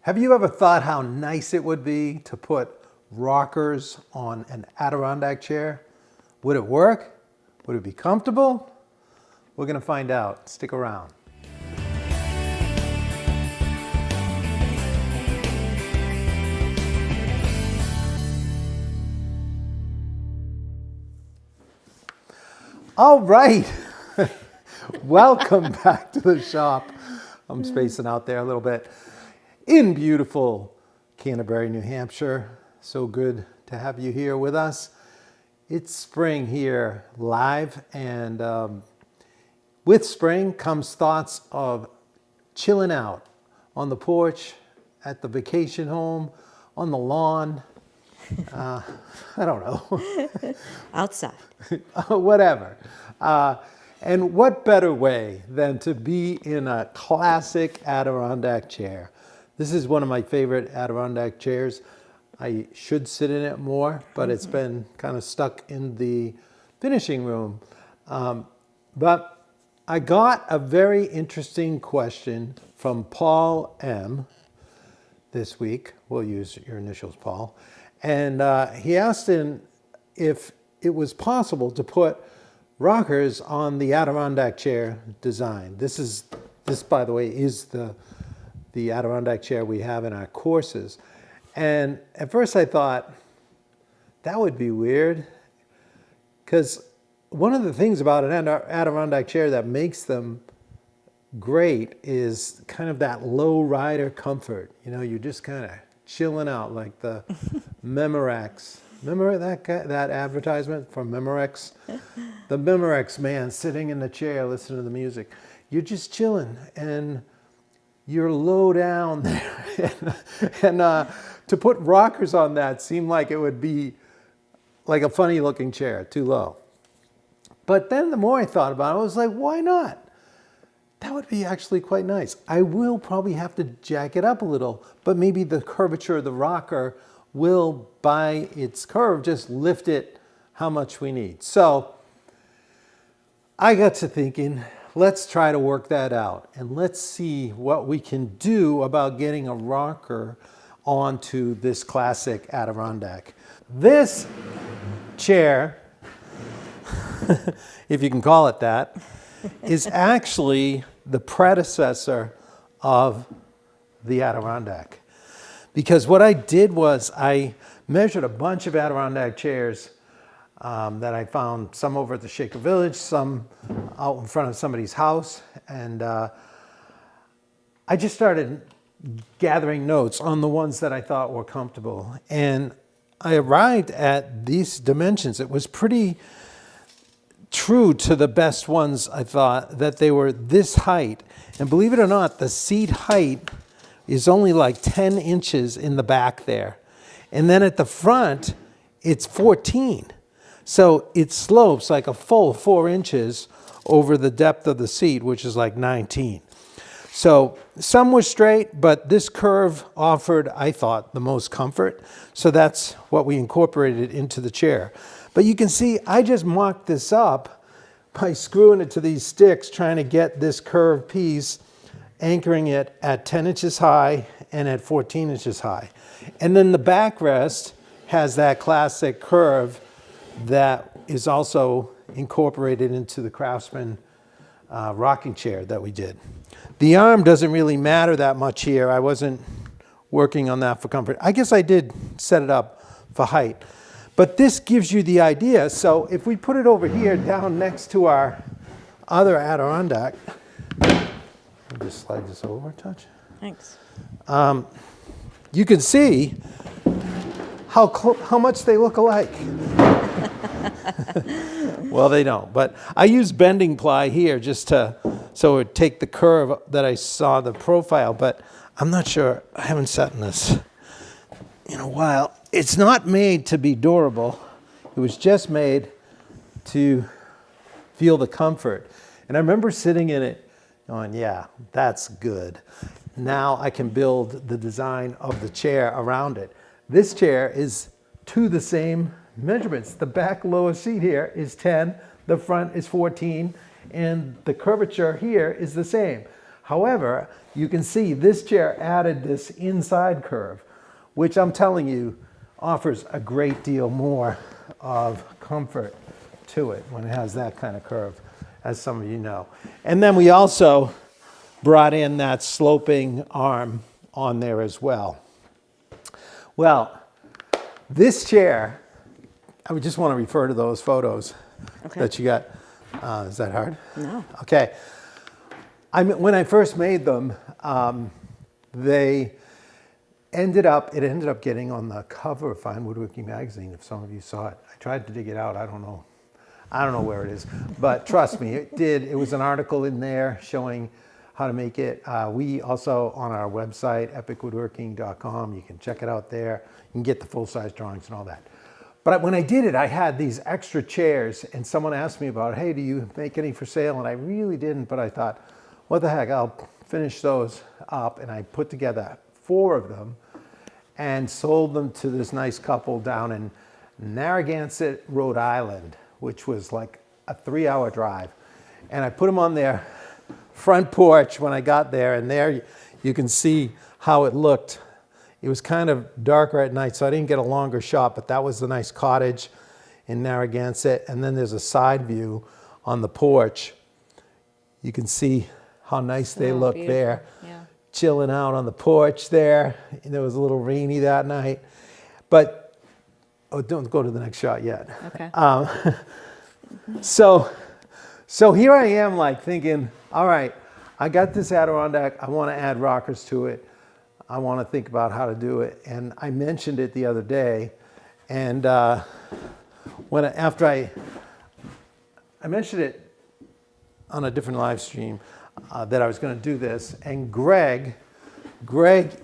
Have you ever thought how nice it would be to put rockers on an Adirondack chair? Would it work? Would it be comfortable? We're going to find out. Stick around. All right. Welcome back to the shop. I'm spacing out there a little bit. In beautiful Canterbury, New Hampshire. So good to have you here with us. It's spring here live, and with spring comes thoughts of chilling out on the porch, at the vacation home, on the lawn. I don't know. Outside. Whatever. And what better way than to be in a classic Adirondack chair? This is one of my favorite Adirondack chairs. I should sit in it more, but it's been kind of stuck in the finishing room. But I got a very interesting question from Paul M. this week. We'll use your initials, Paul. And he asked if it was possible to put rockers on the Adirondack chair design. This, by the way, is the Adirondack chair we have in our courses. And at first I thought, that would be weird, because one of the things about an Adirondack chair that makes them great is kind of that low rider comfort. You know, you're just kind of chilling out like the Memorex. Remember that advertisement from Memorex? The Memorex man sitting in the chair listening to the music. You're just chilling and you're low down there. and to put rockers on that seemed like it would be like a funny looking chair, too low. But then the more I thought about it, I was like, why not? That would be actually quite nice. I will probably have to jack it up a little, but maybe the curvature of the rocker will, by its curve, just lift it how much we need. So I got to thinking, let's try to work that out, and let's see what we can do about getting a rocker onto this classic Adirondack. This chair, if you can call it that, is actually the predecessor of the Adirondack. Because what I did was I measured a bunch of Adirondack chairs that I found, some over at the Shaker Village, some out in front of somebody's house. And I just started gathering notes on the ones that I thought were comfortable. And I arrived at these dimensions. It was pretty true to the best ones, I thought, that they were this height. And believe it or not, the seat height is only like 10 inches in the back there. And then at the front, it's 14. So it slopes like a full 4 inches over the depth of the seat, which is like 19. So some were straight, but this curve offered, I thought, the most comfort. So that's what we incorporated into the chair. But you can see I just mocked this up by screwing it to these sticks, trying to get this curved piece, anchoring it at 10 inches high and at 14 inches high. And then the backrest has that classic curve that is also incorporated into the Craftsman rocking chair that we did. The arm doesn't really matter that much here. I wasn't working on that for comfort. I guess I did set it up for height. But this gives you the idea. So if we put it over here down next to our other Adirondack, I'll just slide this over a touch. Thanks. You can see how much they look alike. Well, they don't, but I use bending ply here just so it would take the curve that I saw the profile, but I'm not sure. I haven't sat in this in a while. It's not made to be durable. It was just made to feel the comfort. And I remember sitting in it going, yeah, that's good. Now I can build the design of the chair around it. This chair is to the same measurements. The back lowest seat here is 10, the front is 14, and the curvature here is the same. However, you can see this chair added this inside curve, which I'm telling you offers a great deal more of comfort to it when it has that kind of curve, as some of you know. And then we also brought in that sloping arm on there as well. Well, this chair, I would just want to refer to those photos that you got. Is that hard? No. Okay. When I first made them, it ended up getting on the cover of Fine Woodworking magazine, if some of you saw it. I tried to dig it out. I don't know where it is, but trust me, it did. It was an article in there showing how to make it. We also, on our website, epicwoodworking.com, you can check it out there. You can get the full-size drawings and all that. But when I did it, I had these extra chairs, and someone asked me about, hey, do you make any for sale? And I really didn't, but I thought, what the heck, I'll finish those up. And I put together 4 of them and sold them to this nice couple down in Narragansett, Rhode Island, which was like a 3-hour drive. And I put them on their front porch when I got there, and there you can see how it looked. It was kind of darker at night, so I didn't get a longer shot, but that was the nice cottage in Narragansett. And then there's a side view on the porch. You can see how nice they look there. Yeah. Chilling out on the porch there. And it was a little rainy that night. But, oh, don't go to the next shot yet. Okay. So here I am, like thinking, all right, I got this Adirondack. I want to add rockers to it. I want to think about how to do it. And I mentioned it the other day. And after I mentioned it on a different live stream that I was going to do this, and Greg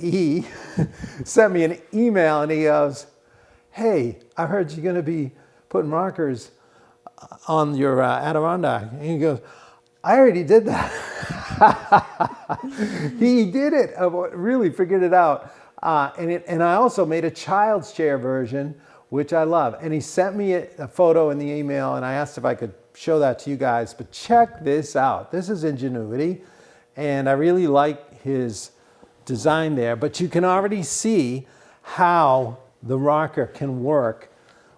E sent me an email, and he goes, hey, I heard you're going to be putting rockers on your Adirondack. And he goes, I already did that. He did it, really figured it out. And I also made a child's chair version, which I love. And he sent me a photo in the email, and I asked if I could show that to you guys. But check this out. This is ingenuity, and I really like his design there. But you can already see how the rocker can work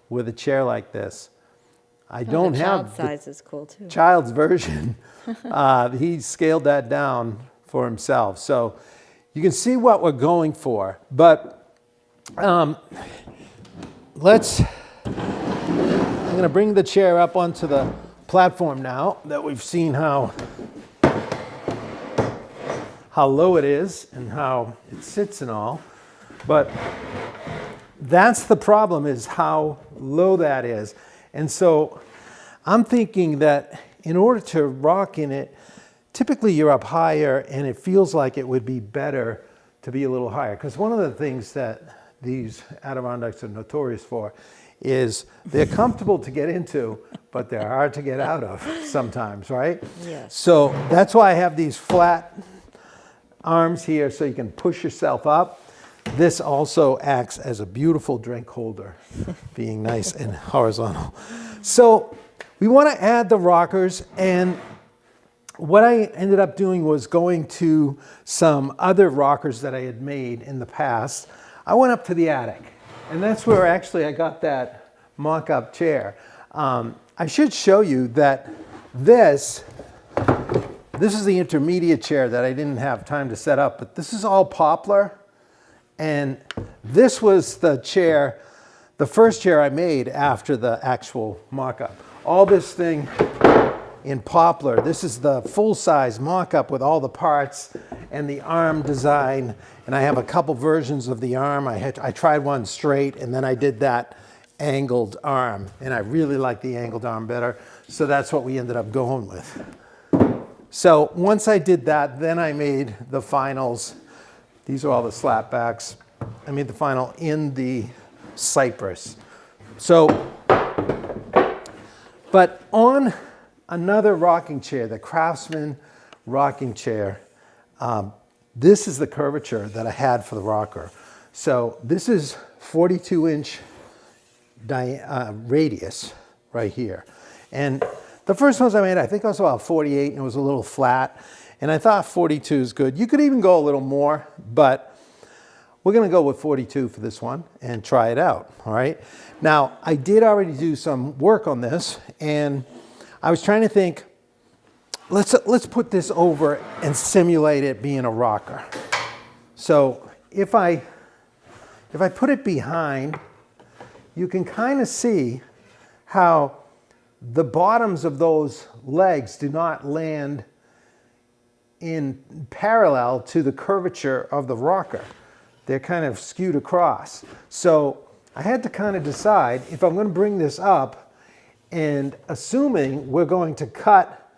with a chair like this. I don't have the child size is cool too. Child's version. He scaled that down for himself. So you can see what we're going for. But I'm going to bring the chair up onto the platform now that we've seen how low it is and how it sits and all. But that's the problem, is how low that is. And so I'm thinking that in order to rock in it, typically you're up higher, and it feels like it would be better to be a little higher. Because one of the things that these Adirondacks are notorious for is they're comfortable to get into, but they're hard to get out of sometimes, right? Yes. So that's why I have these flat arms here so you can push yourself up. This also acts as a beautiful drink holder, being nice and horizontal. So we want to add the rockers, and what I ended up doing was going to some other rockers that I had made in the past. I went up to the attic, and that's where actually I got that mock-up chair. I should show you that this is the intermediate chair that I didn't have time to set up, but this is all poplar. And this was the chair, the first chair I made after the actual mock-up. All this thing in poplar. This is the full-size mock-up with all the parts and the arm design. And I have a couple versions of the arm. I tried one straight, and then I did that angled arm. And I really like the angled arm better. So that's what we ended up going with. So once I did that, then I made the finals. These are all the slapbacks. I made the final in the cypress. So, but on another rocking chair, the Craftsman rocking chair, this is the curvature that I had for the rocker. So this is 42-inch radius right here. And the first ones I made, I think I was about 48, and it was a little flat. And I thought 42 is good. You could even go a little more, but we're gonna go with 42 for this one and try it out, all right? Now, I did already do some work on this, and I was trying to think, let's put this over and simulate it being a rocker. So if I put it behind, you can kind of see how the bottoms of those legs do not land in parallel to the curvature of the rocker. They're kind of skewed across. So I had to kind of decide if I'm going to bring this up, and assuming we're going to cut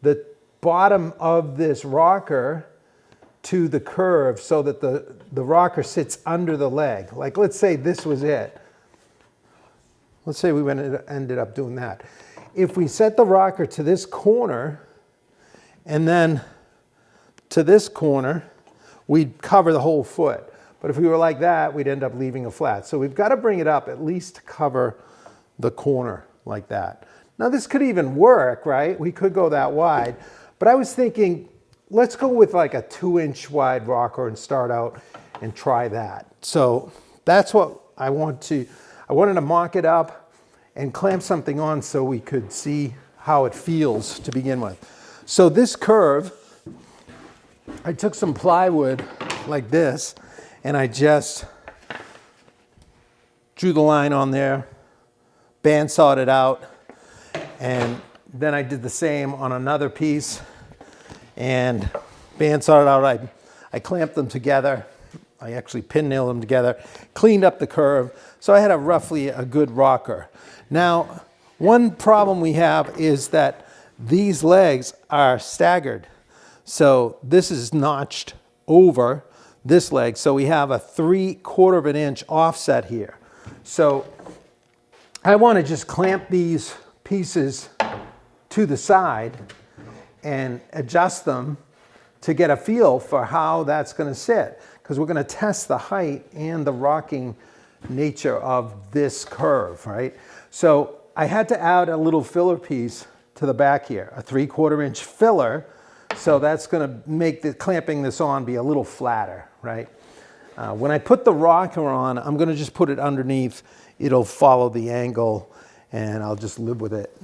the bottom of this rocker to the curve so that the rocker sits under the leg. Like, let's say this was it. Let's say we ended up doing that. If we set the rocker to this corner and then to this corner, we'd cover the whole foot. But if we were like that, we'd end up leaving it flat. So we've got to bring it up at least to cover the corner like that. Now this could even work, right? We could go that wide. But I was thinking, let's go with like a 2-inch wide rocker and start out and try that. So that's what I wanted to mock it up and clamp something on so we could see how it feels to begin with. So this curve, I took some plywood like this and I just drew the line on there, bandsawed it out, and then I did the same on another piece and bandsawed it out. I clamped them together. I actually pin nailed them together, cleaned up the curve, so I had roughly a good rocker. Now, one problem we have is that these legs are staggered. So this is notched over this leg, so we have a 3/4 of an inch offset here. So I want to just clamp these pieces to the side and adjust them to get a feel for how that's going to sit, because we're going to test the height and the rocking nature of this curve, right? So I had to add a little filler piece to the back here, a 3/4 inch filler. So that's going to make the clamping this on be a little flatter, right? When I put the rocker on, I'm going to just put it underneath. It'll follow the angle and I'll just live with it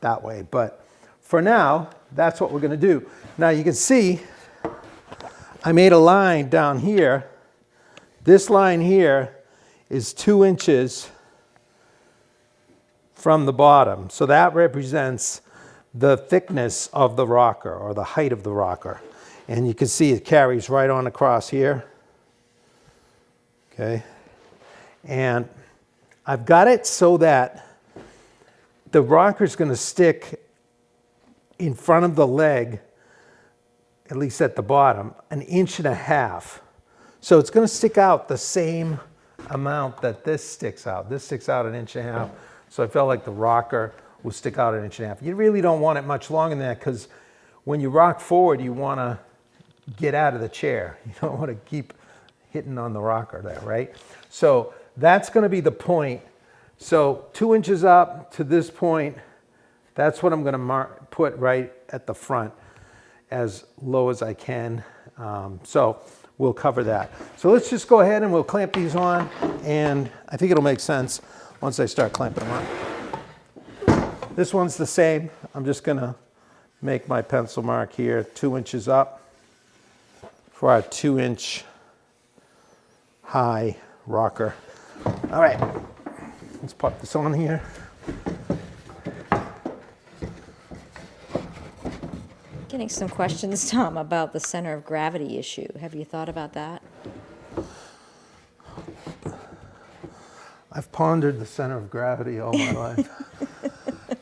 that way. But for now, that's what we're going to do. Now you can see I made a line down here. This line here is 2 inches from the bottom. So that represents the thickness of the rocker, or the height of the rocker. And you can see it carries right on across here. Okay. And I've got it so that the rocker is going to stick in front of the leg, at least at the bottom, 1.5 inches. So it's going to stick out the same amount that this sticks out. This sticks out 1.5 inches. So I felt like the rocker will stick out 1.5 inches. You really don't want it much longer than that, because when you rock forward, you want to get out of the chair. You don't want to keep hitting on the rocker there, right? So that's going to be the point. So 2 inches up to this point, that's what I'm going to put right at the front, as low as I can. So we'll cover that. So let's just go ahead and we'll clamp these on, and I think it'll make sense once I start clamping them on. This one's the same. I'm just going to make my pencil mark here, 2 inches up for our 2-inch high rocker. All right, let's pop this on here. Getting some questions, Tom, about the center of gravity issue. Have you thought about that? I've pondered the center of gravity all my life.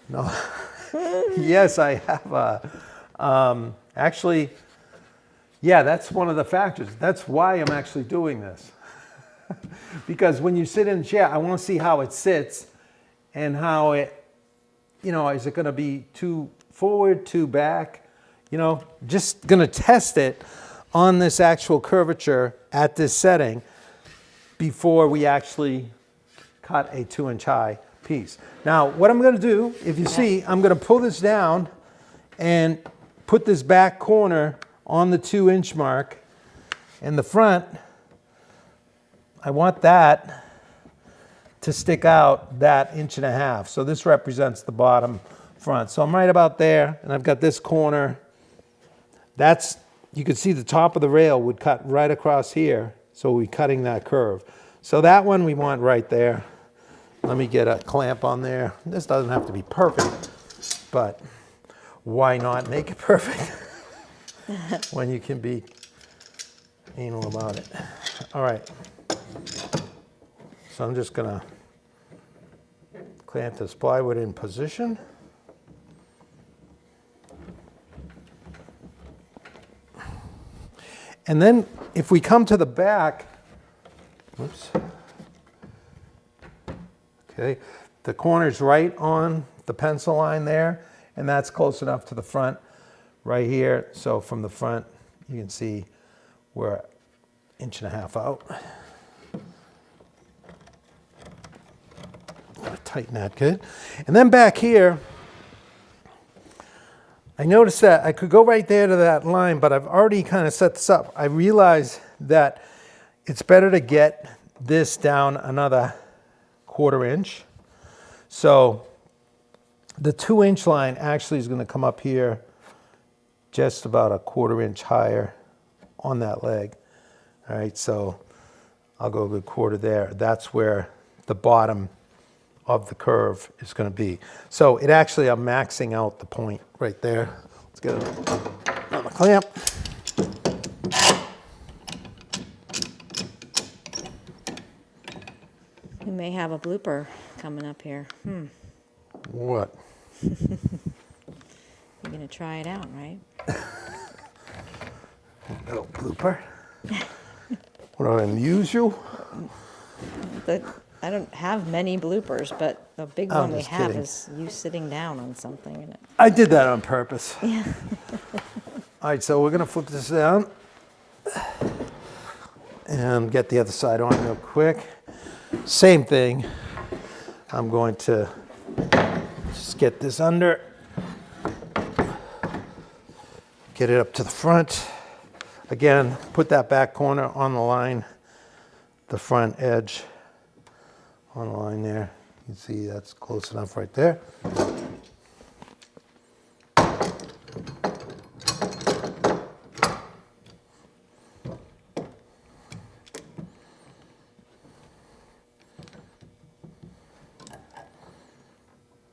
No. Yes, I have. Actually, yeah, that's one of the factors. That's why I'm actually doing this. Because when you sit in a chair, I want to see how it sits and how it, is it going to be too forward, too back? Just going to test it on this actual curvature at this setting before we actually cut a 2-inch high piece. Now, what I'm going to do, if you see, I'm going to pull this down and put this back corner on the 2-inch mark. And the front, I want that to stick out that 1.5 inches. So this represents the bottom front. So I'm right about there, and I've got this corner. That's, you can see the top of the rail would cut right across here. So we're cutting that curve. So that one we want right there. Let me get a clamp on there. This doesn't have to be perfect, but why not make it perfect when you can be anal about it? All right. So I'm just gonna clamp this plywood in position. And then if we come to the back, whoops. Okay, the corner's right on the pencil line there, and that's close enough to the front right here. So from the front, you can see we're 1.5 inches out. Gotta tighten that good. And then back here, I noticed that I could go right there to that line, but I've already kind of set this up. I realized that it's better to get this down another 1/4 inch. So the 2-inch line actually is going to come up here just about a 1/4 inch higher on that leg. All right, so I'll go a good 1/4 there. That's where the bottom of the curve is going to be. So it actually, I'm maxing out the point right there. Let's get it on the clamp. We may have a blooper coming up here. What? You're gonna try it out, right? Little blooper. What, unusual? I don't have many bloopers, but the big I'm one we just have kidding. is you sitting down on something in it. I did that on purpose. Yeah. All right, so we're gonna flip this down and get the other side on real quick. Same thing. I'm going to just get this under, get it up to the front. Again, put that back corner on the line, the front edge on the line there. You can see that's close enough right there.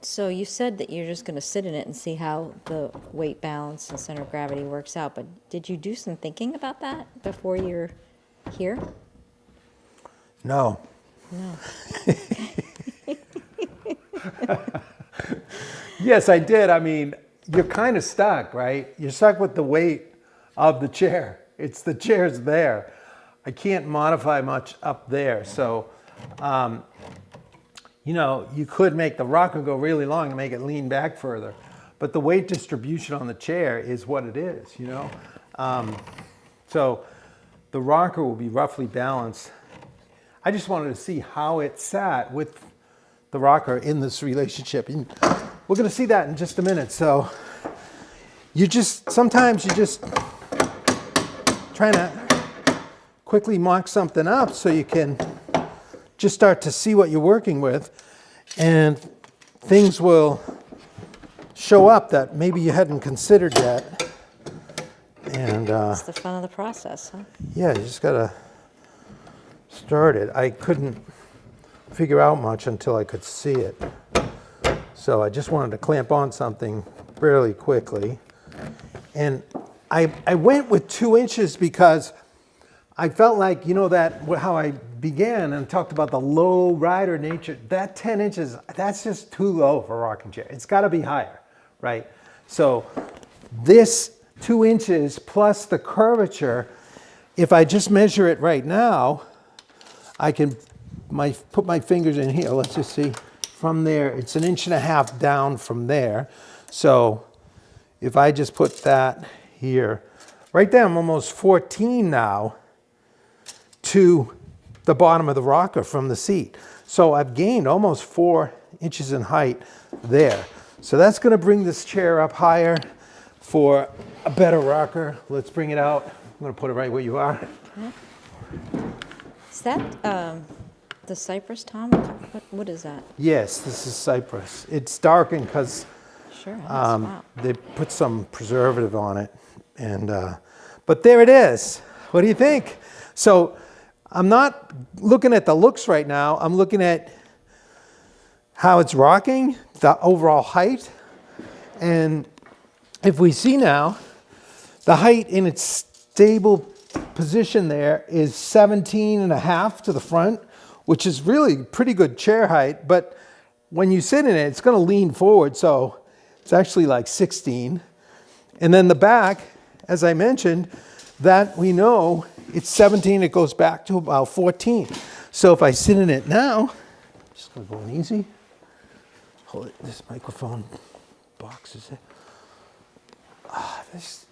So you said that you're just gonna sit in it and see how the weight balance and center of gravity works out, but did you do some thinking about that before you're here? No. No. Yes, I did. I mean, you're kind of stuck, right? You're stuck with the weight of the chair. It's the chair's there. I can't modify much up there. So, you know, you could make the rocker go really long and make it lean back further. But the weight distribution on the chair is what it is, you know? So the rocker will be roughly balanced. I just wanted to see how it sat with the rocker in this relationship. And we're going to see that in just a minute. So sometimes you just trying to quickly mock something up so you can just start to see what you're working with, and things will show up that maybe you hadn't considered yet. And It's the fun of the process, huh? yeah, you just gotta start it. I couldn't figure out much until I could see it. So I just wanted to clamp on something fairly quickly. And I went with 2 inches because I felt like, you know, that how I began and talked about the low rider nature, that 10 inches, that's just too low for a rocking chair. It's gotta be higher, right? So this 2 inches plus the curvature, if I just measure it right now, I can put my fingers in here. Let's just see. From there, it's 1.5 inches down from there. So if I just put that here, right there, I'm almost 14 now to the bottom of the rocker from the seat. So I've gained almost 4 inches in height there. So that's going to bring this chair up higher for a better rocker. Let's bring it out. I'm gonna put it right where you are. Is that the cypress, Tom? What is that? Yes, this is cypress. It's darkened because Sure. Wow. they put some preservative on it. And but there it is. What do you think? So I'm not looking at the looks right now. I'm looking at how it's rocking, the overall height. And if we see now, the height in its stable position there is 17.5 to the front, which is really pretty good chair height. But when you sit in it, it's going to lean forward. So it's actually like 16. And then the back, as I mentioned, that we know it's 17. It goes back to about 14. So if I sit in it now, just going to go easy. Hold it, this microphone box is it.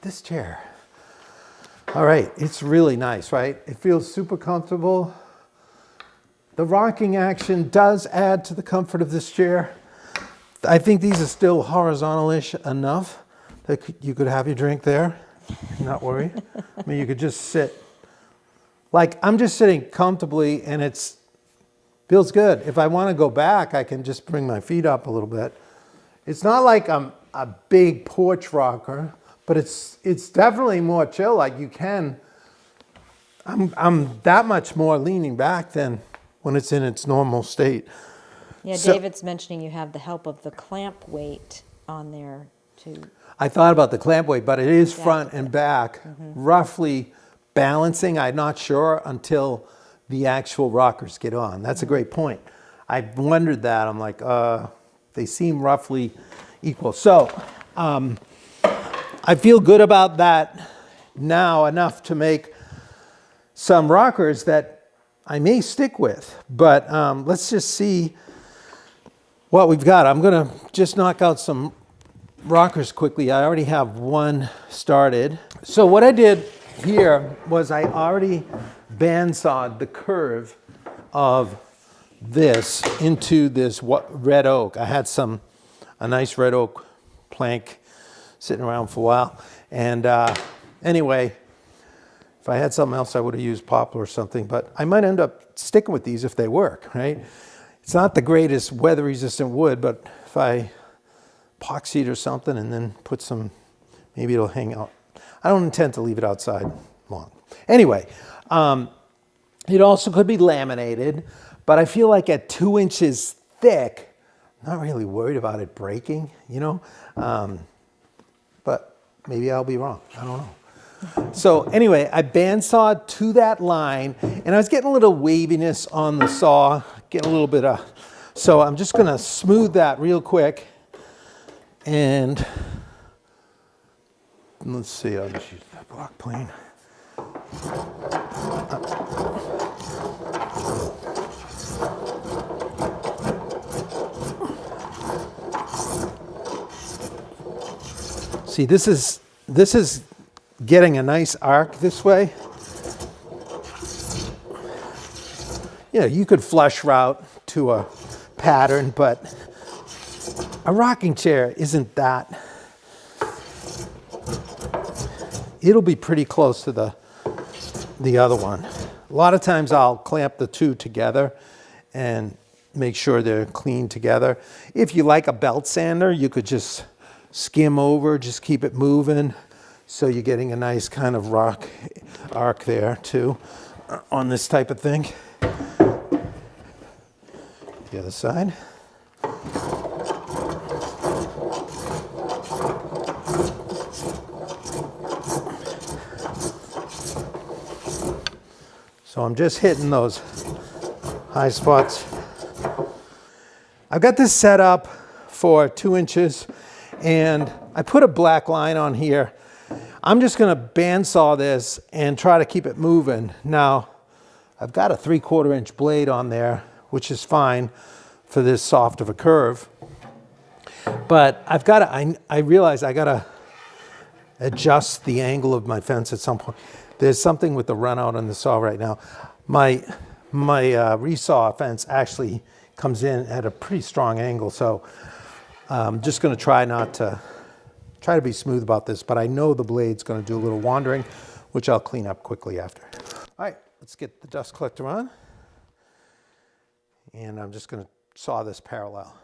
This chair. All right, it's really nice, right? It feels super comfortable. The rocking action does add to the comfort of this chair. I think these are still horizontal-ish enough that you could have your drink there, not worry. I mean, you could just sit. Like, I'm just sitting comfortably and it feels good. If I want to go back, I can just bring my feet up a little bit. It's not like I'm a big porch rocker, but it's definitely more chill. Like you can, I'm that much more leaning back than when it's in its normal state. Yeah, So- David's mentioning you have the help of the clamp weight on there too. I thought about the clamp weight, but it is front and back, roughly balancing. I'm not sure until the actual rockers get on. That's a great point. I wondered that. I'm like, they seem roughly equal. So I feel good about that now enough to make some rockers that I may stick with. But let's just see what we've got. I'm going to just knock out some rockers quickly. I already have one started. So what I did here was I already bandsawed the curve of this into this red oak. I had a nice red oak plank sitting around for a while. And anyway, if I had something else, I would have used poplar or something, but I might end up sticking with these if they work, right? It's not the greatest weather resistant wood, but if I epoxy it or something and then put some, maybe it'll hang out. I don't intend to leave it outside long. Anyway, it also could be laminated, but I feel like at 2 inches thick, I'm not really worried about it breaking, you know? But maybe I'll be wrong. I don't know. So anyway, I bandsawed to that line, and I was getting a little waviness on the saw, getting a little bit of, so I'm just gonna smooth that real quick. And let's see, I'll just use that block plane. See, this is getting a nice arc this way. Yeah, you could flush route to a pattern, but a rocking chair isn't that. It'll be pretty close to the other one. A lot of times I'll clamp the two together and make sure they're clean together. If you like a belt sander, you could just skim over, just keep it moving. So you're getting a nice kind of rock arc there too on this type of thing. The other side. So I'm just hitting those high spots. I've got this set up for 2 inches and I put a black line on here. I'm just gonna bandsaw this and try to keep it moving. Now, I've got a 3/4 inch blade on there, which is fine for this soft of a curve. But I've got to, I realize I got to adjust the angle of my fence at some point. There's something with the run out on the saw right now. My resaw fence actually comes in at a pretty strong angle, so I'm just going to try not to try to be smooth about this, but I know the blade's going to do a little wandering, which I'll clean up quickly after. All right, let's get the dust collector on. And I'm just going to saw this parallel.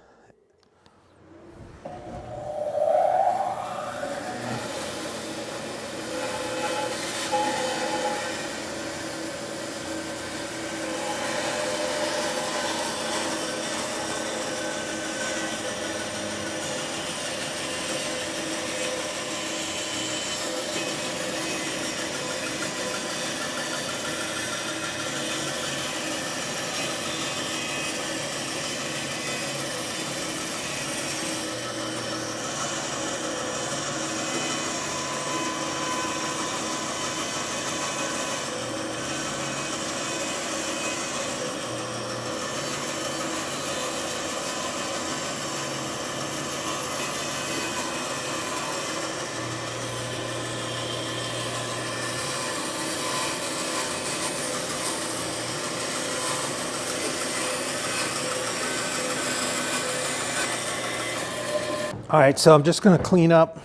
All right, so I'm just going to clean up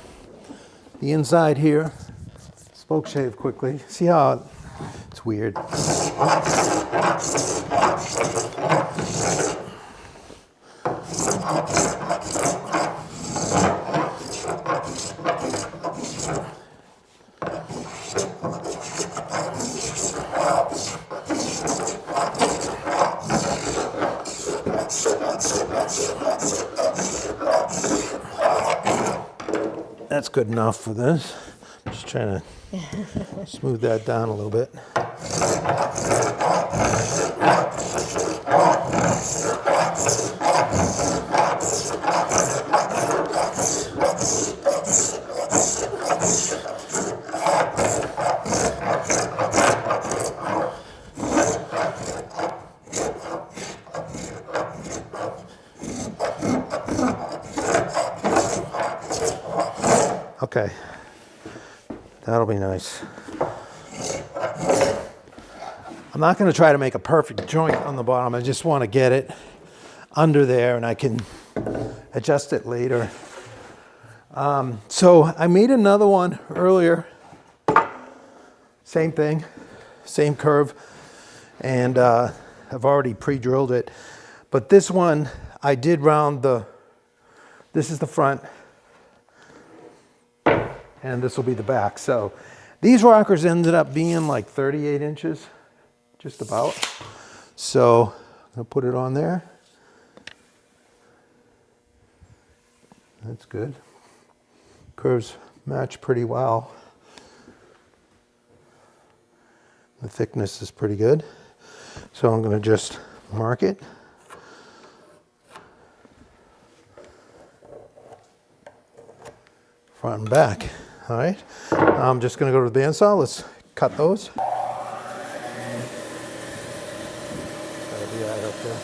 the inside here. Spoke shave quickly. See how it's weird. That's good enough for this. Just trying to smooth that down a little bit. Okay, that'll be nice. I'm not going to try to make a perfect joint on the bottom. I just want to get it under there and I can adjust it later. So I made another one earlier. Same thing, same curve, and I've already pre-drilled it. But this one, I did round this is the front, and this will be the back. So these rockers ended up being like 38 inches, just about. So I'll put it on there. That's good. Curves match pretty well. The thickness is pretty good. So I'm going to just mark it. Front and back. All right. I'm just going to go to the bandsaw. Let's cut those. That'll be right up there.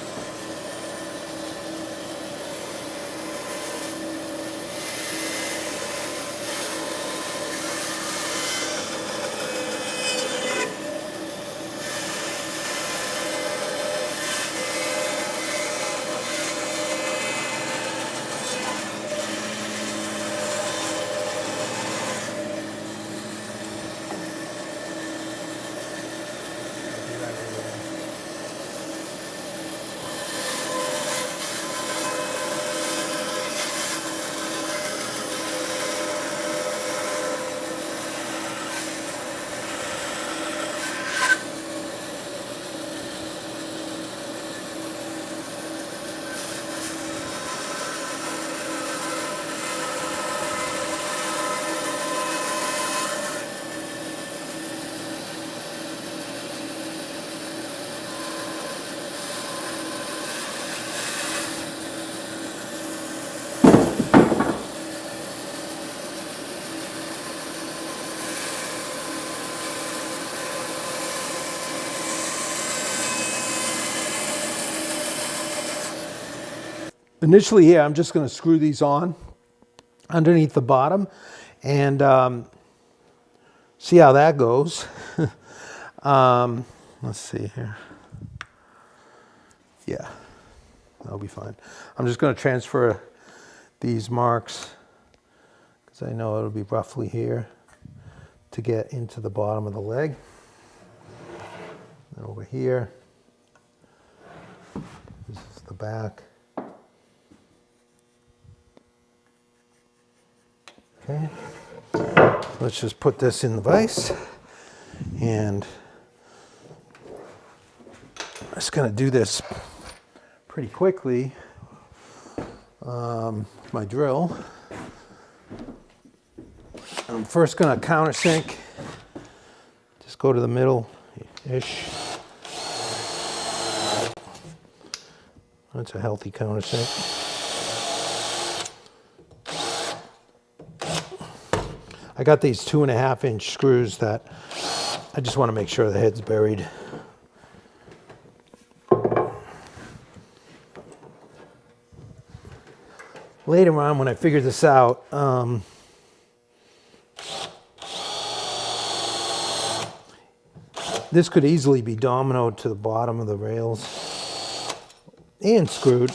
Initially here, I'm just going to screw these on underneath the bottom and see how that goes. Let's see here. Yeah, that'll be fine. I'm just going to transfer these marks because I know it'll be roughly here to get into the bottom of the leg. And over here, this is the back. Okay, let's just put this in the vise, and I'm just going to do this pretty quickly. My drill. I'm first going to countersink. Just go to the middle-ish. That's a healthy countersink. I got these 2.5-inch screws that I just want to make sure the head's buried. Later on, when I figure this out, this could easily be dominoed to the bottom of the rails and screwed.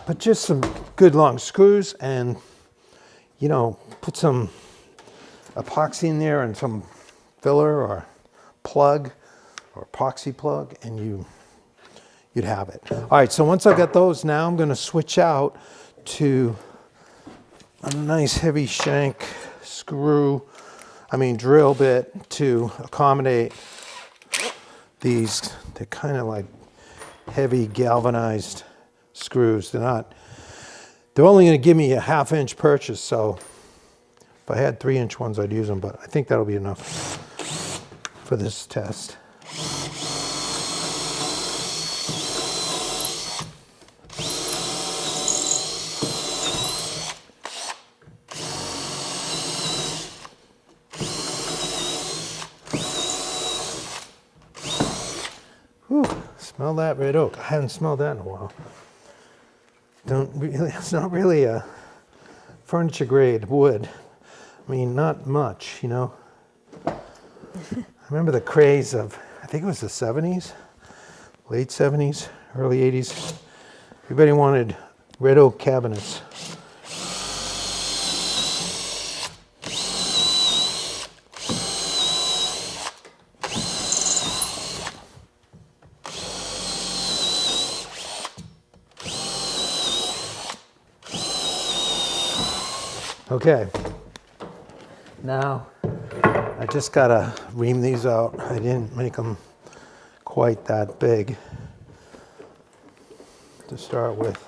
But just some good long screws, and you know, put some epoxy in there and some filler or plug or epoxy plug, and you'd have it. All right, so once I've got those, now I'm going to switch out to a nice heavy shank drill bit to accommodate these. They're kind of like heavy galvanized screws. They're only going to give me a 1/2-inch purchase, so if I had 3-inch ones, I'd use them, but I think that'll be enough for this test. Whew, smell that red oak. I haven't smelled that in a while. It's not really a furniture grade wood. I mean, not much, you know. I remember the craze of, I think it was the 70s, late 70s, early 80s. Everybody wanted red oak cabinets. Okay, now I just gotta ream these out. I didn't make them quite that big to start with.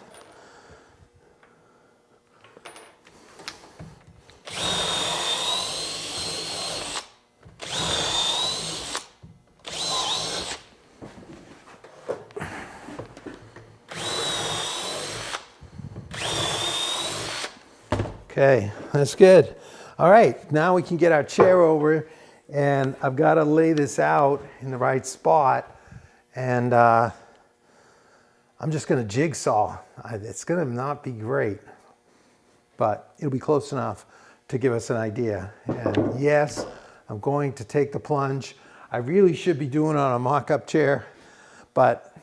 Okay, that's good. All right, now we can get our chair over, and I've got to lay this out in the right spot, and I'm just going to jigsaw. It's going to not be great, but it'll be close enough to give us an idea. And yes, I'm going to take the plunge. I really should be doing it on a mock-up chair, but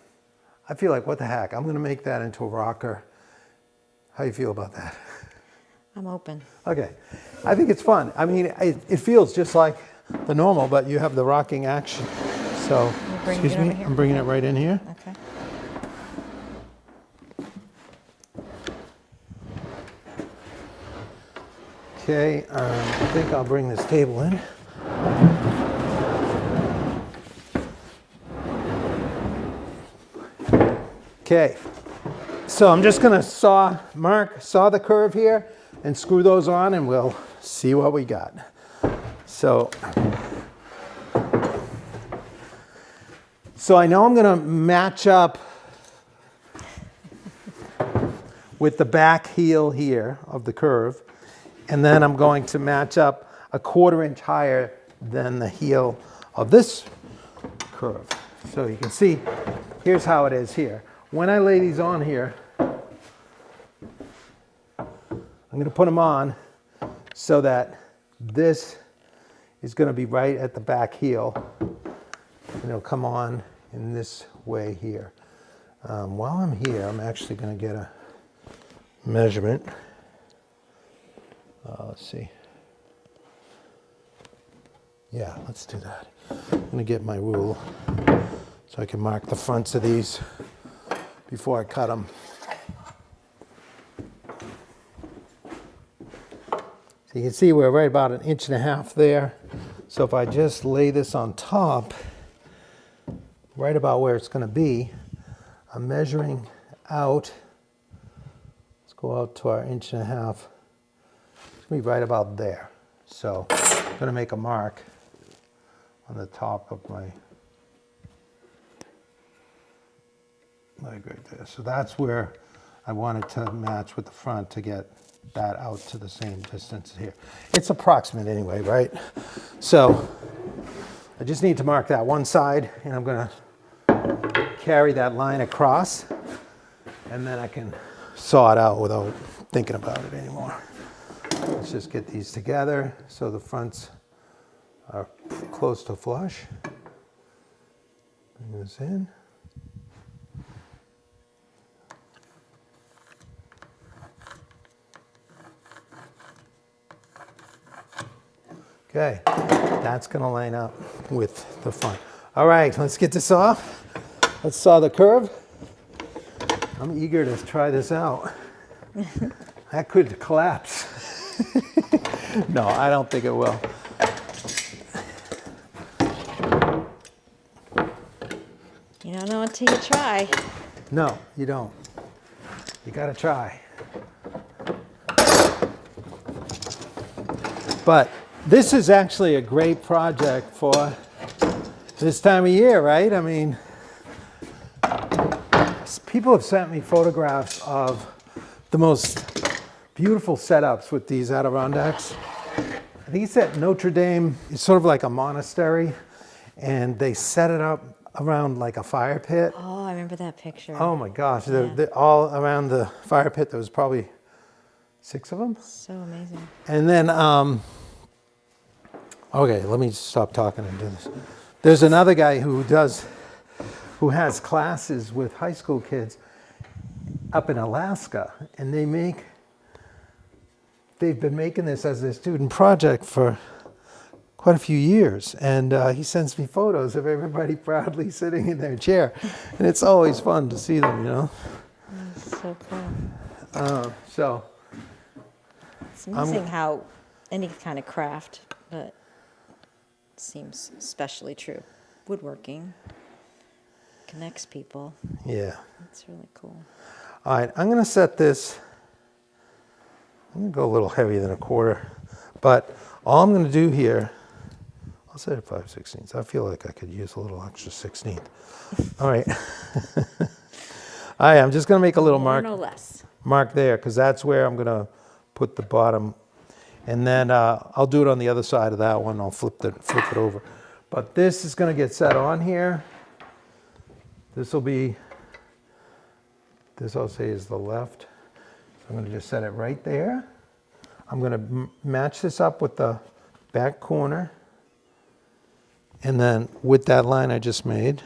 I feel like, what the heck? I'm going to make that into a rocker. How do you feel about that? I'm open. Okay, I think it's fun. I mean, it feels just like the normal, but you have the rocking action. So, excuse me, I'm bringing it right in here. Okay. Okay, I think I'll bring this table in. Okay, so I'm just gonna saw the curve here and screw those on, and we'll see what we got. So I know I'm gonna match up with the back heel here of the curve, and then I'm going to match up a 1/4 inch higher than the heel of this curve. So you can see, here's how it is here. When I lay these on here, I'm going to put them on so that this is going to be right at the back heel, and it'll come on in this way here. While I'm here, I'm actually going to get a measurement. Let's see. Yeah, let's do that. I'm gonna get my rule so I can mark the fronts of these before I cut them. So you can see we're right about 1.5 inches there. So if I just lay this on top, right about where it's gonna be, I'm measuring out. Let's go out to our 1.5 inches. It's gonna be right about there. So I'm gonna make a mark on the top of my leg right there. So that's where I wanted to match with the front to get that out to the same distance here. It's approximate anyway, right? So I just need to mark that one side, and I'm gonna carry that line across, and then I can saw it out without thinking about it anymore. Let's just get these together so the fronts are close to flush. Bring this in. Okay, that's gonna line up with the front. All right, let's get this off. Let's saw the curve. I'm eager to try this out. That could collapse. No, I don't think it will. You don't know until you try. No, you don't. You gotta try. But this is actually a great project for this time of year, right? I mean, people have sent me photographs of the most beautiful setups with these Adirondacks. I think it's at Notre Dame. It's sort of like a monastery, and they set it up around like a fire pit. Oh, I remember that picture. Oh my gosh, Yeah. they're all around the fire pit. There was probably 6 of them. So amazing. And then, okay, let me stop talking and do this. There's another guy who has classes with high school kids up in Alaska, and they've been making this as a student project for quite a few years, and he sends me photos of everybody proudly sitting in their chair, and it's always fun to see them, you know. That's so cool. So It's amazing how any kind of craft, but it seems especially true. Woodworking connects people. yeah. That's really cool. All right, I'm gonna set this, I'm gonna go a little heavier than 1/4, but all I'm gonna do here, I'll set it 5/16. I feel like I could use a little extra 16th. All right. All right, I'm just gonna make a little More, mark, no less. mark there, because that's where I'm gonna put the bottom, and then I'll do it on the other side of that one. I'll flip it over. But this is gonna get set on here. This I'll say is the left. So I'm gonna just set it right there. I'm gonna match this up with the back corner. And then with that line I just made,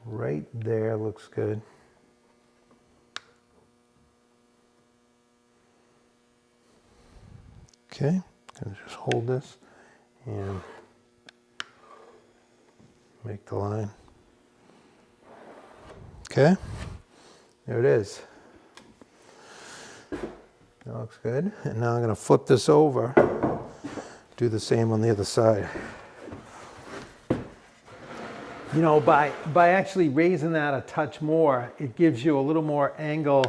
right there looks good. Okay, gonna just hold this and make the line. Okay, there it is. That looks good. And now I'm going to flip this over, do the same on the other side. You know, by actually raising that a touch more, it gives you a little more angle,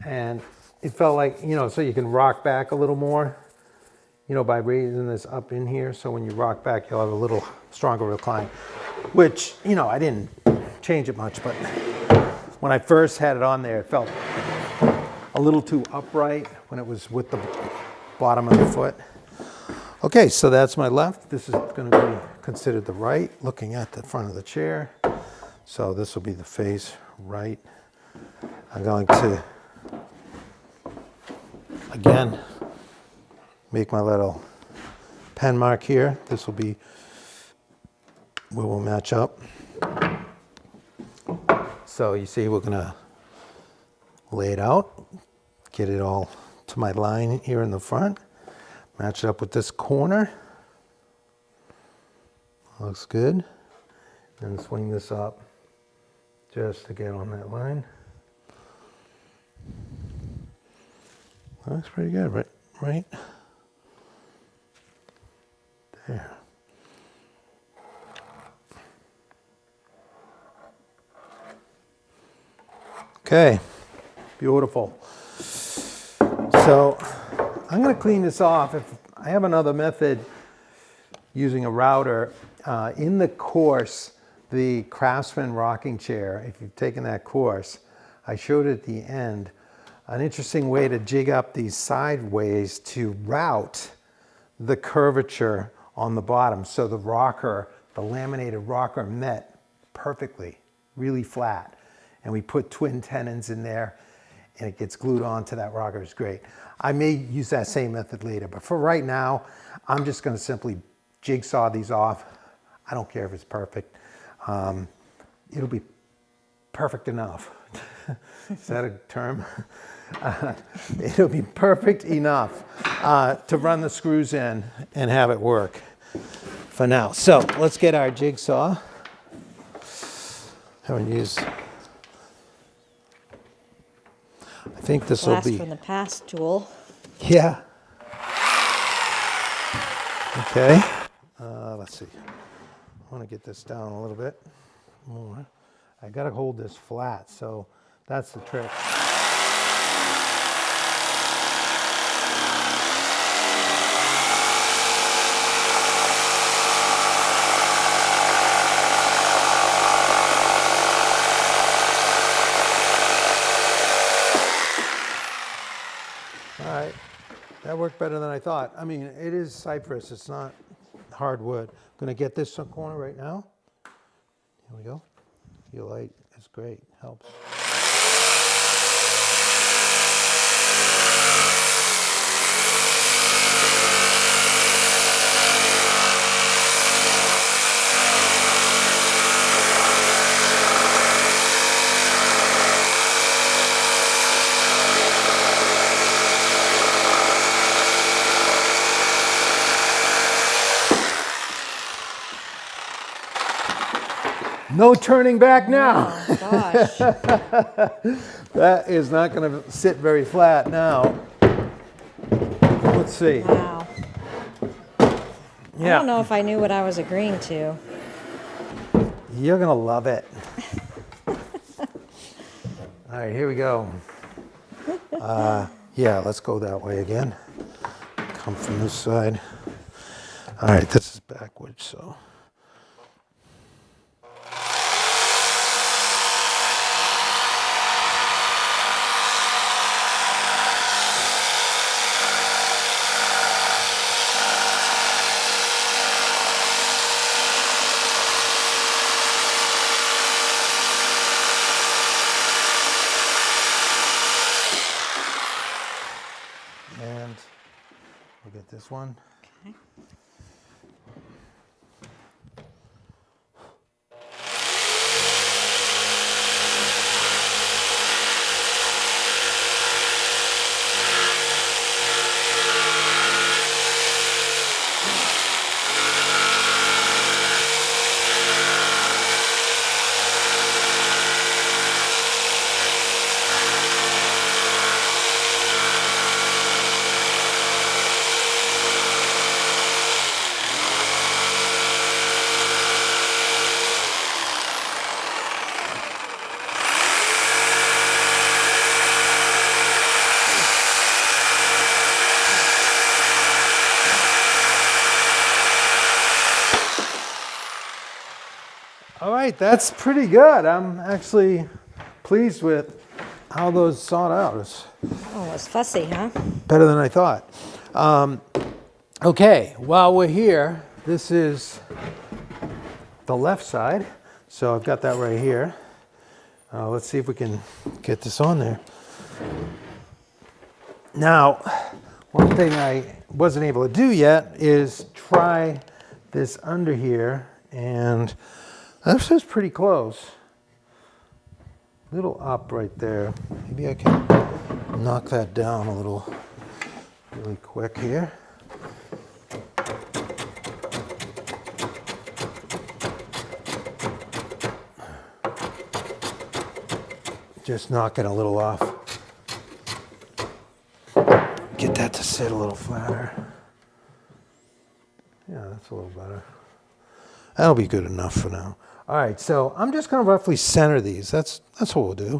and it felt like, you know, so you can rock back a little more, you know, by raising this up in here. So when you rock back, you'll have a little stronger recline, which, you know, I didn't change it much, but when I first had it on there, it felt a little too upright when it was with the bottom of the foot. Okay, so that's my left. This is going to be considered the right, looking at the front of the chair. So this will be the face right. I'm going to, again, make my little pen mark here. This will be where we'll match up. So you see we're going to lay it out, get it all to my line here in the front. Match it up with this corner. Looks good. And swing this up just to get on that line. Looks pretty good, right? Right there. Okay, beautiful. So I'm going to clean this off. If I have another method using a router, in the course, the Craftsman rocking chair, if you've taken that course, I showed at the end an interesting way to jig up these sideways to route the curvature on the bottom. So the rocker, the laminated rocker, met perfectly, really flat. And we put twin tenons in there and it gets glued onto that rocker. It's great. I may use that same method later, but for right now, I'm just going to simply jigsaw these off. I don't care if it's perfect. It'll be perfect enough. Is that a term? It'll be perfect enough to run the screws in and have it work for now. So let's get our jigsaw. Haven't used. I think this will Blast be. from the past tool. Yeah. Okay. Let's see. I want to get this down a little bit more. I got to hold this flat, so that's the trick. All right, that worked better than I thought. I mean, it is cypress, it's not hardwood. I'm gonna get this corner right now. Here we go. Feel light is great, helps. No turning back now. Oh, gosh. That is not going to sit very flat now. Let's see. Wow. Yeah. I don't know if I knew what I was agreeing to. You're going to love it. All right, here we go. Yeah, let's go that way again. Come from this side. All right, this is backwards, so. And we'll get this one. Okay. All right, that's pretty good. I'm actually pleased with how those sawed out. It's Oh, it's fussy, huh? better than I thought. Okay, while we're here, this is the left side. So I've got that right here. Let's see if we can get this on there. Now, one thing I wasn't able to do yet is try this under here, and this is pretty close. Little up right there. Maybe I can, knock that down a little really quick here. Just knock it a little off. Get that to sit a little flatter. Yeah, that's a little better. That'll be good enough for now. All right, so I'm just going to roughly center these. That's what we'll do.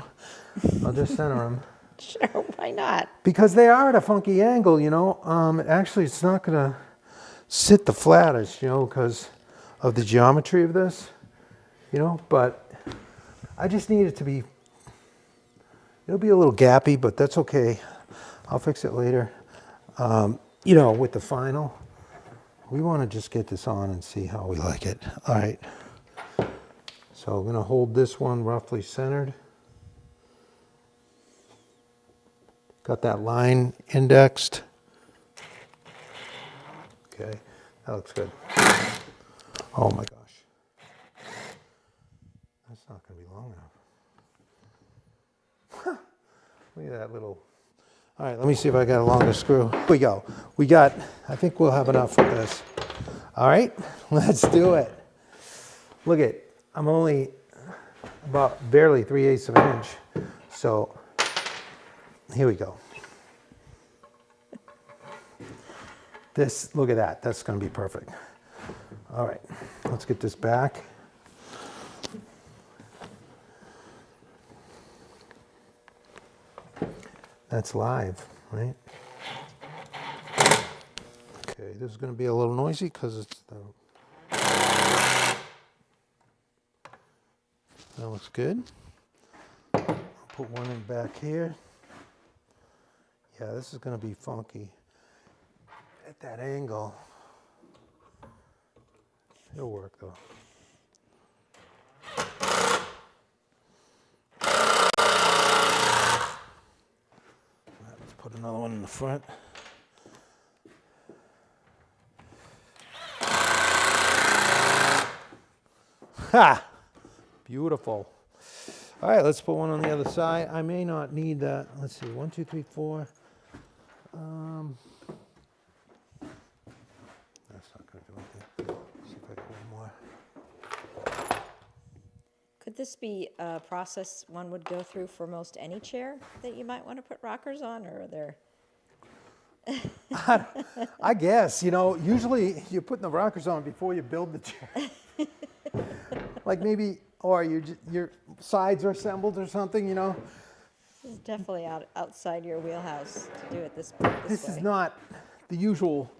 I'll just center them. Sure, why not? Because they are at a funky angle, you know. Actually, it's not going to sit the flattest, you know, because of the geometry of this, you know. But I just need it to be, it'll be a little gappy, but that's okay. I'll fix it later. You know, with the final, we want to just get this on and see how we like it. All right. So I'm going to hold this one roughly centered. Got that line indexed. Okay, that looks good. Oh my gosh. That's not going to be long enough. Look at that little. All right, let me see if I got a longer screw. Here we go. We got, I think we'll have enough for this. All right, let's do it. Look at, I'm only about barely 3/8 of an inch. So here we go. This, look at that. That's going to be perfect. All right, let's get this back. That's live, right? Okay, this is going to be a little noisy because it's the... That looks good. I'll put one in back here. Yeah, this is going to be funky. At that angle, it'll work though. Let's put another one in the front. Ha! Beautiful. All right, let's put one on the other side. I may not need that. Let's see, 1, 2, 3, 4. That's not going to do anything. See if I can get more. Could this be a process one would go through for most any chair that you might want to put rockers on, or are there? I guess, you know, usually you're putting the rockers on before you build the chair. Like maybe, or your sides are assembled or something, you know. This is definitely outside your wheelhouse to do it this This way. is not the usual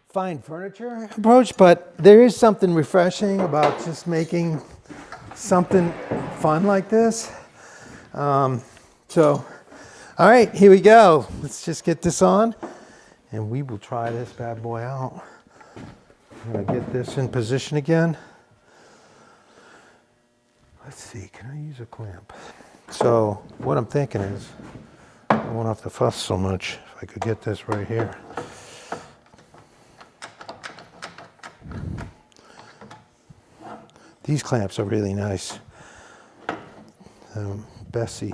fine furniture approach, but there is something refreshing about just making something fun like this. So, all right, here we go. Let's just get this on and we will try this bad boy out. I'm gonna get this in position again. Let's see, can I use a clamp? So what I'm thinking is, I won't have to fuss so much if I could get this right here. These clamps are really nice. Bessie.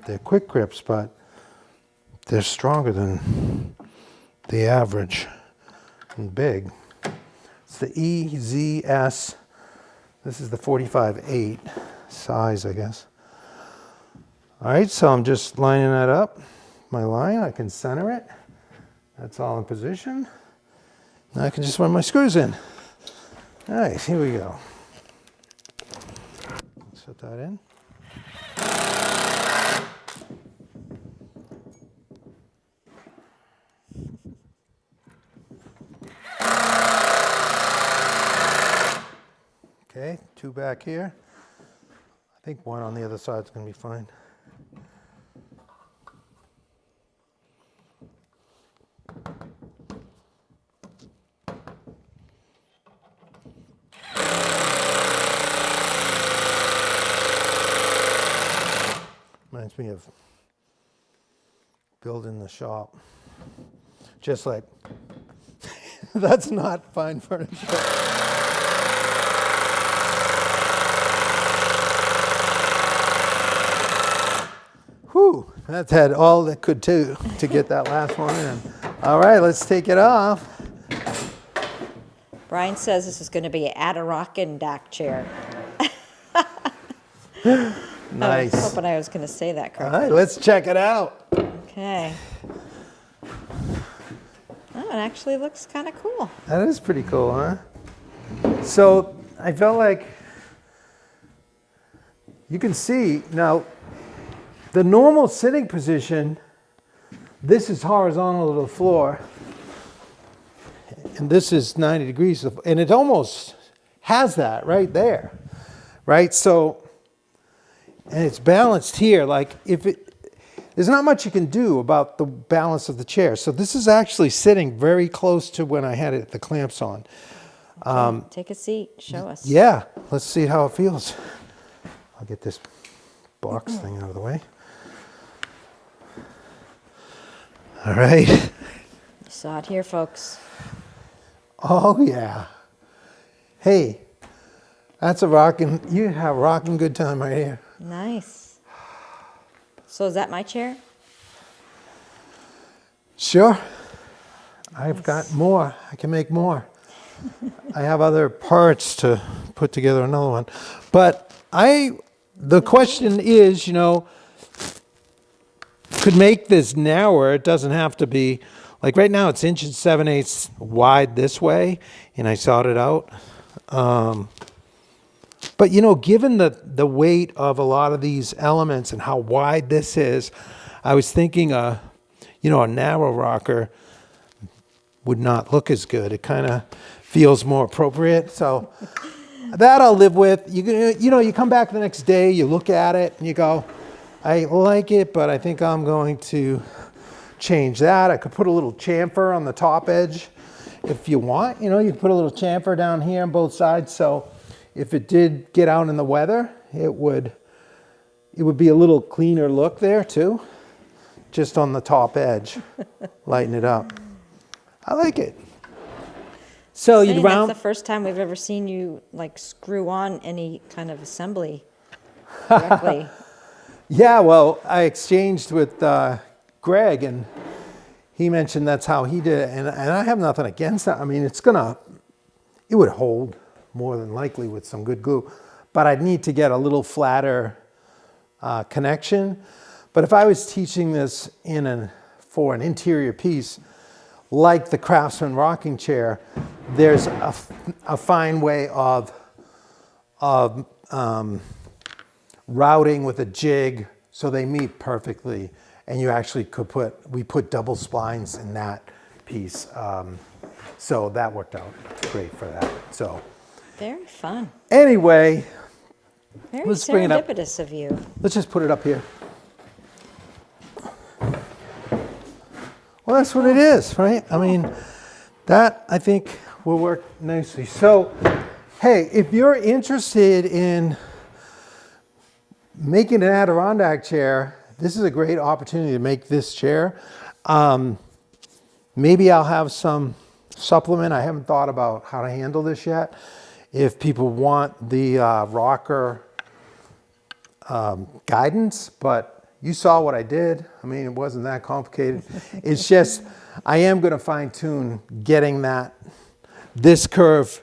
They're quick grips, but they're stronger than the average and big. It's the EZS. This is the 45/8 size, I guess. All right, so I'm just lining that up. My line, I can center it. That's all in position. Now I can just run my screws in. All right, here we go. Set that in. Okay, 2 back here. I think 1 on the other side is going to be fine. Reminds me of building the shop. Just like, that's not fine furniture. Whew. Woo! That had all that could to get that last one in. All right, let's take it off. Brian says this is going to be an Adirondack chair. Nice. I was hoping I was going to say that All correctly. right, let's check it out. Okay. Oh, it actually looks kind of cool. That is pretty cool, huh? So I felt like you can see now the normal sitting position, this is horizontal to the floor, and this is 90 degrees, and it almost has that right there, right? So, and it's balanced here, like there's not much you can do about the balance of the chair. So this is actually sitting very close to when I had the clamps on. Okay, take a seat. Show us. Yeah, let's see how it feels. I'll get this box thing out of the way. All right. You saw it here, folks. Oh yeah. Hey, that's you have a rocking good time right here. Nice. So is that my chair? Sure. I've got more. I can make more. I have other parts to put together another one. But the question is, could make this narrower. It doesn't have to be, like right now it's 1 7/8 wide this way, and I sawed it out. But given the weight of a lot of these elements and how wide this is, I was thinking a narrow rocker would not look as good. It kind of feels more appropriate. So that I'll live with. You come back the next day, you look at it, and you go, I like it, but I think I'm going to change that. I could put a little chamfer on the top edge if you want. You can put a little chamfer down here on both sides. So if it did get out in the weather, it would be a little cleaner look there too. Just on the top edge, lighten it up. I like it. So you'd round. That's the first time we've ever seen you like screw on any kind of assembly correctly. Yeah, well, I exchanged with Greg, and he mentioned that's how he did it, and I have nothing against that. I mean, it would hold more than likely with some good glue, but I'd need to get a little flatter connection. But if I was teaching this for an interior piece, like the Craftsman rocking chair, there's a fine way of routing with a jig so they meet perfectly, and you actually we put double splines in that piece, so that worked out great for that. So very fun. Anyway, very let's bring it up. serendipitous of you. Let's just put it up here. Well, that's what it is, right? I mean, that I think will work nicely. So, hey, if you're interested in making an Adirondack chair, this is a great opportunity to make this chair. Maybe I'll have some supplement. I haven't thought about how to handle this yet. If people want the rocker guidance, but you saw what I did. I mean, it wasn't that complicated. It's just, I am going to fine tune getting this curve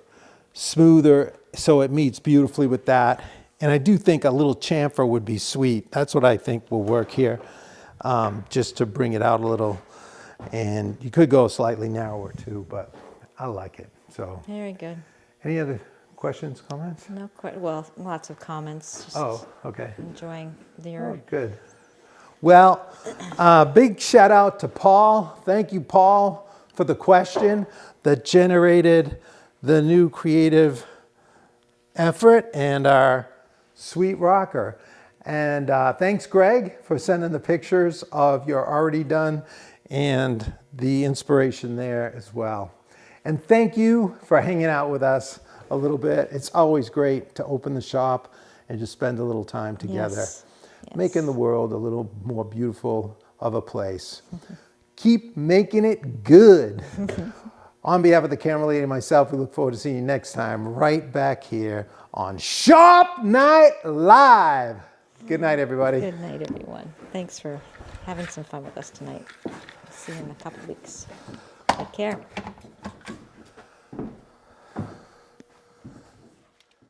smoother so it meets beautifully with that. And I do think a little chamfer would be sweet. That's what I think will work here, just to bring it out a little. And you could go slightly narrower too, but I like it. So very good. Any other questions, comments? No, quite well. Lots of comments. Just okay. Enjoying your. Good. Well, big shout out to Paul. Thank you, Paul, for the question that generated the new creative effort and our sweet rocker. And thanks, Greg, for sending the pictures of your already done and the inspiration there as well. And thank you for hanging out with us a little bit. It's always great to open the shop and just spend a little time together. Yes. Making the world a little more beautiful of a place. Keep making it good. On behalf of the camera lady and myself, we look forward to seeing you next time right back here on Shop Night Live. Good night, everybody. Good night, everyone. Thanks for having some fun with us tonight. See you in a couple weeks. Take care.